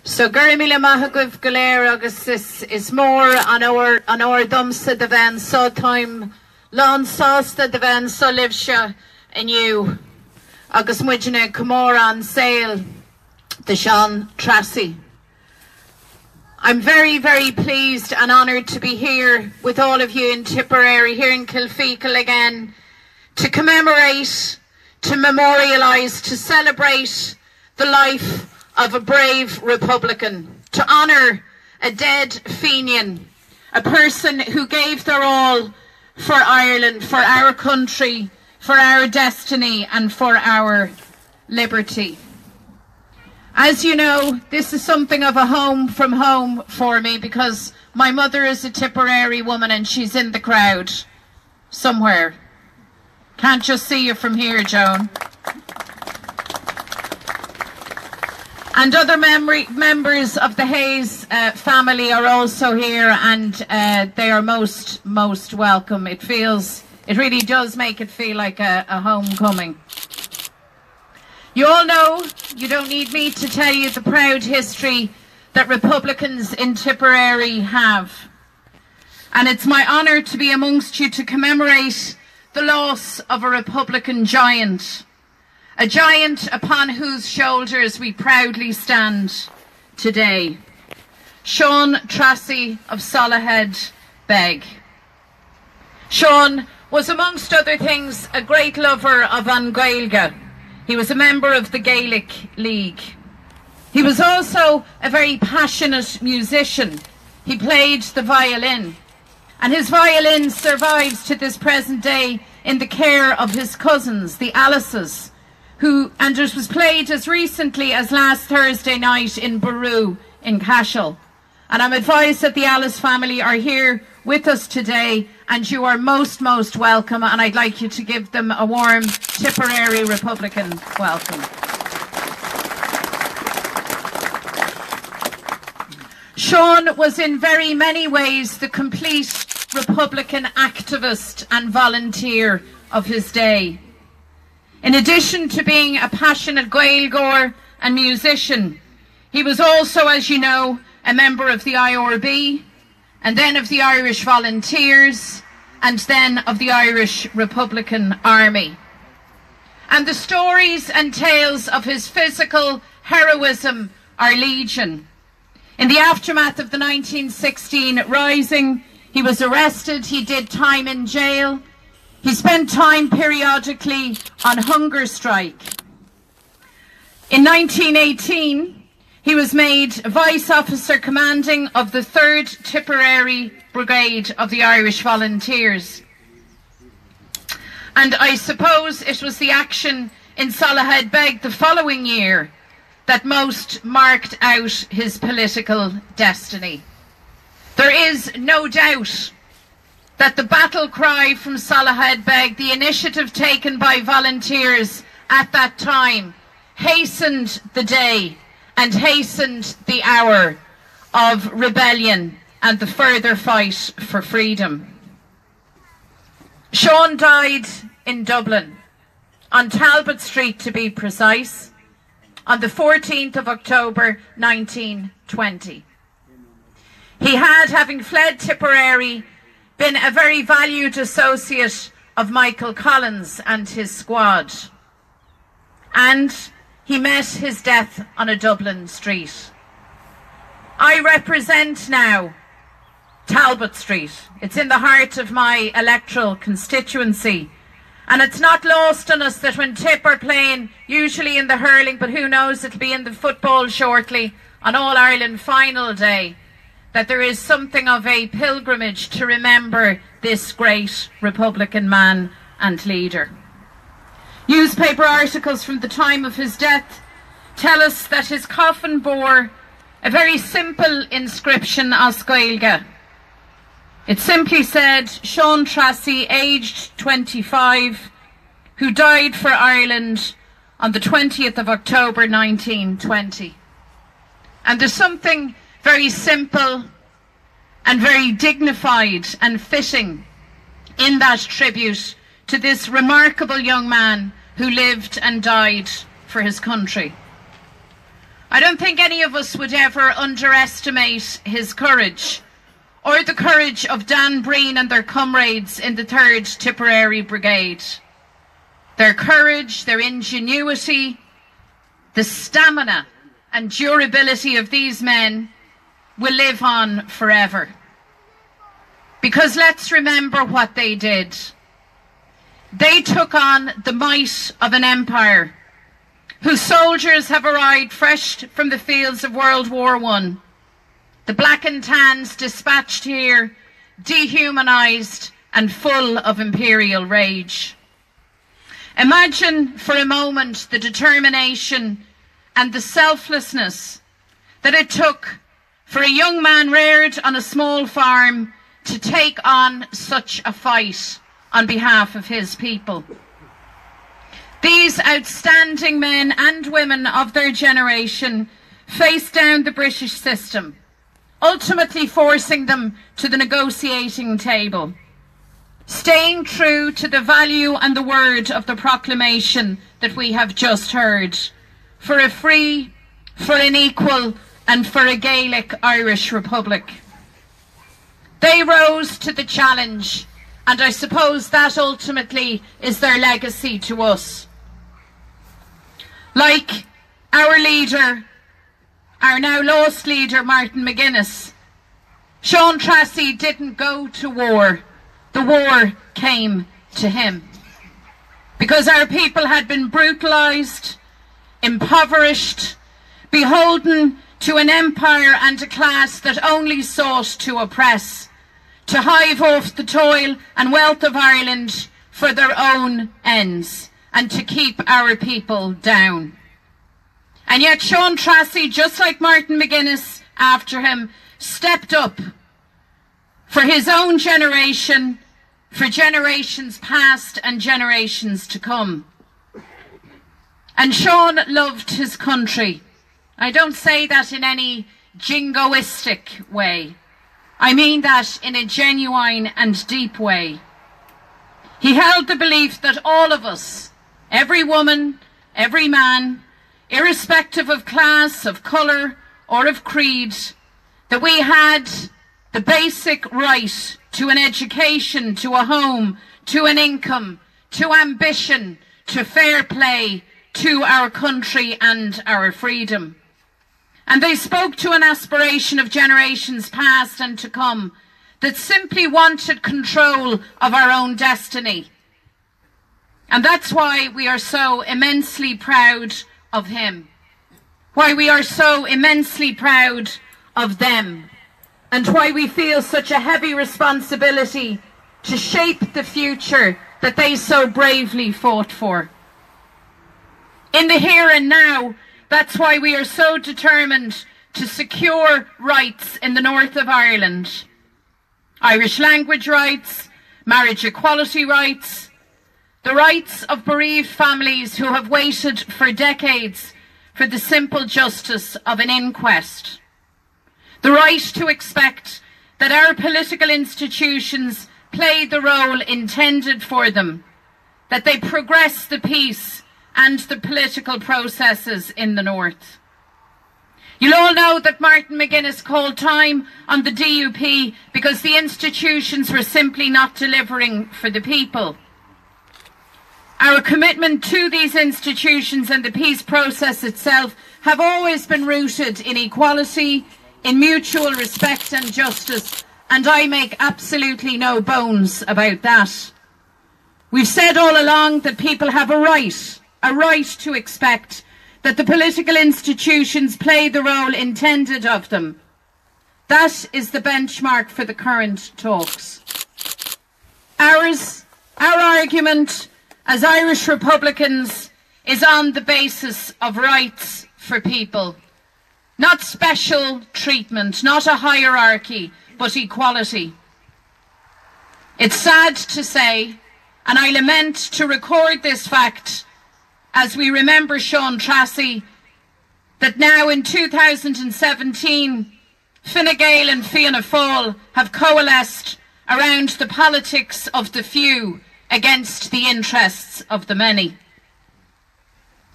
So Gary Mila Mahagov Galer agus is more on our dumsa the van so time lawn sauce the van so livsha and you agus mujne comóradh on sale the Seán Treasagh. I'm very, very pleased and honoured to be here with all of you in Tipperary, here in Kilfeacle again, to commemorate, to memorialise, to celebrate the life of a brave Republican, to honour a dead Féin, a person who gave their all for Ireland, for our country, for our destiny and for our liberty. As you know, this is something of a home from home for me because my mother is a Tipperary woman and she's in the crowd somewhere. Can't just see you from here, Joan. And other members of the Hayes family are also here, and they are most welcome. It really does make it feel like a homecoming. You all know, you don't need me to tell you the proud history that Republicans in Tipperary have. And it's my honour to be amongst you to commemorate the loss of a Republican giant. A giant upon whose shoulders we proudly stand today. Seán Treasagh of Solahead Beg. Seán was, amongst other things, a great lover of An Gaeilge. He was a member of the Gaelic League. He was also a very passionate musician. He played the violin, and his violin survives to this present day in the care of his cousins, the Alices, and it was played as recently as last Thursday night in Baru in Cashel. And I'm advised that the Alice family are here with us today, and you are most welcome, and I'd like you to give them a warm Tipperary Republican welcome. Seán was in very many ways the complete Republican activist and volunteer of his day. In addition to being a passionate Gaeilgeoir and musician, he was also, as you know, a member of the IRB, and then of the Irish Volunteers, and then of the Irish Republican Army. And the stories and tales of his physical heroism are legion. In the aftermath of the 1916 Rising, he was arrested, he did time in jail, he spent time periodically on hunger strike. In 1918, he was made Vice Officer Commanding of the 3rd Tipperary Brigade of the Irish Volunteers. And I suppose it was the action in Solahead Beg the following year that most marked out his political destiny. There is no doubt that the battle cry from Solahead Beg, the initiative taken by volunteers at that time, hastened the day and hastened the hour of rebellion and the further fight for freedom. Seán died in Dublin, on Talbot Street to be precise, on the 14th of October 1920. He had, having fled Tipperary, been a very valued associate of Michael Collins and his squad. And he met his death on a Dublin street. I represent now Talbot Street. It's in the heart of my electoral constituency. And it's not lost on us that when Tip are playing, usually in the hurling, but who knows, it'll be in the football shortly, on All-Ireland final day, that there is something of a pilgrimage to remember this great Republican man and leader. Newspaper articles from the time of his death tell us that his coffin bore a very simple inscription as Gaeilge. It simply said, Seán Treasagh, aged 25, who died for Ireland on the 20th of October 1920. And there's something very simple and very dignified and fitting in that tribute to this remarkable young man who lived and died for his country. I don't think any of us would ever underestimate his courage, or the courage of Dan Breen and their comrades in the 3rd Tipperary Brigade. Their courage, their ingenuity, the stamina and durability of these men will live on forever. Because let's remember what they did. They took on the might of an empire whose soldiers have arrived fresh from the fields of World War I. The black and tans dispatched here, dehumanised and full of imperial rage. Imagine for a moment the determination and the selflessness that it took for a young man reared on a small farm to take on such a fight on behalf of his people. These outstanding men and women of their generation faced down the British system, ultimately forcing them to the negotiating table, staying true to the value and the word of the proclamation that we have just heard, for a free, for an equal and for a Gaelic Irish Republic. They rose to the challenge, and I suppose that ultimately is their legacy to us. Like our leader, our now lost leader, Martin McGuinness, Seán Treasagh didn't go to war. The war came to him. Because our people had been brutalised, impoverished, beholden to an empire and a class that only sought to oppress, to hive off the toil and wealth of Ireland for their own ends, and to keep our people down. And yet Seán Treasagh, just like Martin McGuinness after him, stepped up for his own generation, for generations past and generations to come. And Seán loved his country. I don't say that in any jingoistic way. I mean that in a genuine and deep way. He held the belief that all of us, every woman, every man, irrespective of class, of colour or of creed, that we had the basic right to an education, to a home, to an income, to ambition, to fair play, to our country and our freedom. And they spoke to an aspiration of generations past and to come that simply wanted control of our own destiny. And that's why we are so immensely proud of him, why we are so immensely proud of them, and why we feel such a heavy responsibility to shape the future that they so bravely fought for. In the here and now, that's why we are so determined to secure rights in the north of Ireland. Irish language rights, marriage equality rights, the rights of bereaved families who have waited for decades for the simple justice of an inquest. The right to expect that our political institutions play the role intended for them, that they progress the peace and the political processes in the north. You'll all know that Martin McGuinness called time on the DUP because the institutions were simply not delivering for the people. Our commitment to these institutions and the peace process itself have always been rooted in equality, in mutual respect and justice, and I make absolutely no bones about that. We've said all along that people have a right to expect that the political institutions play the role intended of them. That is the benchmark for the current talks. Our argument as Irish Republicans is on the basis of rights for people, not special treatment, not a hierarchy, but equality. It's sad to say, and I lament to record this fact as we remember Seán Treasagh, that now in 2017, Fine Gael and Fianna Fáil have coalesced around the politics of the few against the interests of the many.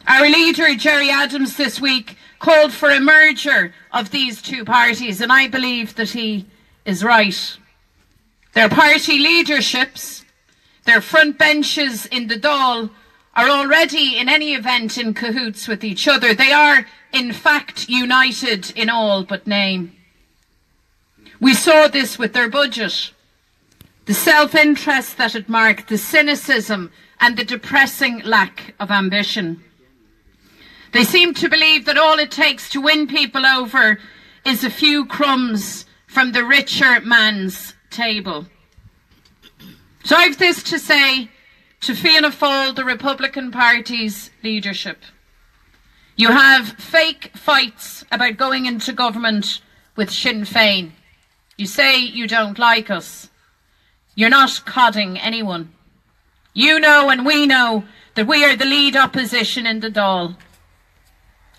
Our leader, Gerry Adams, this week called for a merger of these two parties, and I believe that he is right. Their party leaderships, their front benches in the Dáil, are already in any event in cahoots with each other. They are in fact united in all but name. We saw this with their budget. The self-interest that it marked, the cynicism and the depressing lack of ambition. They seem to believe that all it takes to win people over is a few crumbs from the richer man's table. So I've this to say to Fianna Fáil, the Republican Party's leadership. You have fake fights about going into government with Sinn Féin. You say you don't like us. You're not codding anyone. You know and we know that we are the lead opposition in the Dáil.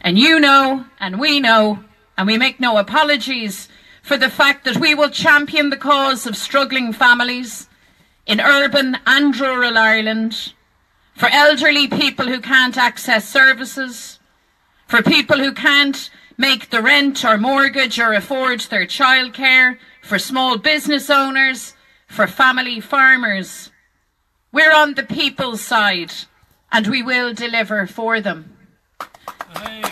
And you know and we know, and we make no apologies for the fact that we will champion the cause of struggling families in urban and rural Ireland, for elderly people who can't access services, for people who can't make the rent or mortgage or afford their childcare, for small business owners, for family farmers. We're on the people's side, and we will deliver for them. Hey.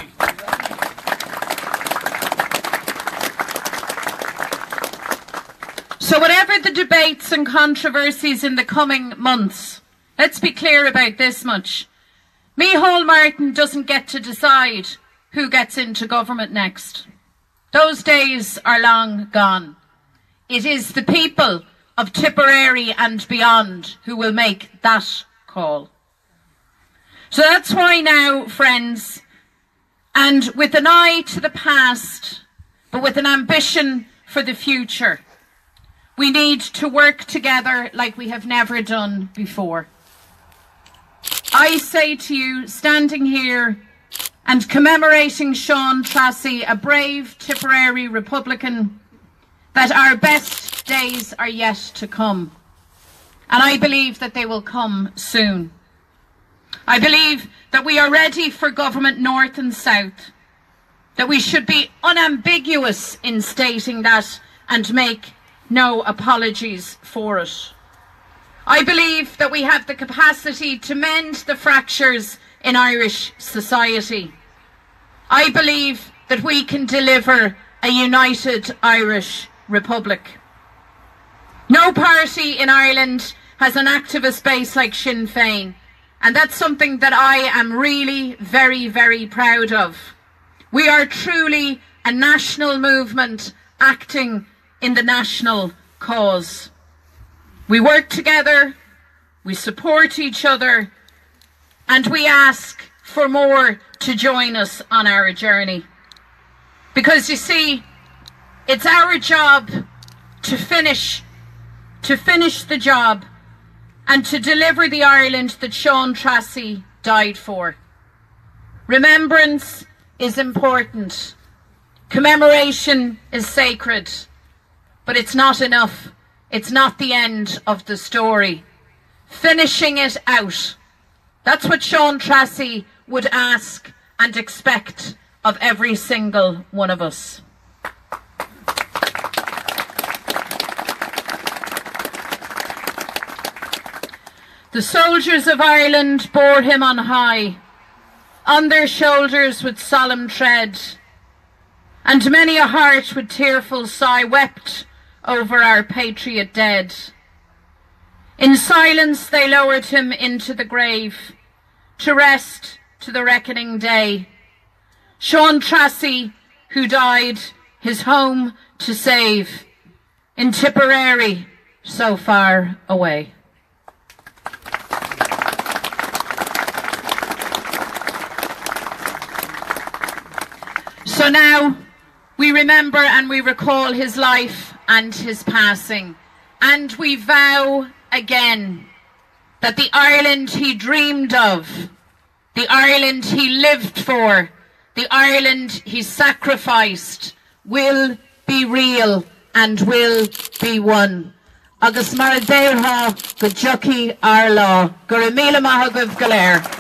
So whatever the debates and controversies in the coming months, let's be clear about this much. Micheál Martin doesn't get to decide who gets into government next. Those days are long gone. It is the people of Tipperary and beyond who will make that call. So that's why now, friends, and with an eye to the past, but with an ambition for the future, we need to work together like we have never done before. I say to you, standing here and commemorating Seán Treasagh, a brave Tipperary Republican, that our best days are yet to come. And I believe that they will come soon. I believe that we are ready for government north and south, that we should be unambiguous in stating that and make no apologies for it. I believe that we have the capacity to mend the fractures in Irish society. I believe that we can deliver a united Irish Republic. No party in Ireland has an activist base like Sinn Féin, and that's something that I am really very, very proud of. We are truly a national movement acting in the national cause. We work together, we support each other, and we ask for more to join us on our journey. Because you see, it's our job to finish the job and to deliver the Ireland that Seán Treasagh died for. Remembrance is important. Commemoration is sacred. But it's not enough. It's not the end of the story. Finishing it out. That's what Seán Treasagh would ask and expect of every single one of us. The soldiers of Ireland bore him on high, on their shoulders with solemn tread, and many a heart with tearful sigh wept over our patriot dead. In silence they lowered him into the grave, to rest to the reckoning day. Seán Treasagh, who died his home to save, in Tipperary, so far away. So now we remember and we recall his life and his passing, and we vow again that the Ireland he dreamed of, the Ireland he lived for, the Ireland he sacrificed will be real and will be won. Agus mar a déirtha go dtiocfaidh ar lá. Gur míle maith agaibh go léir.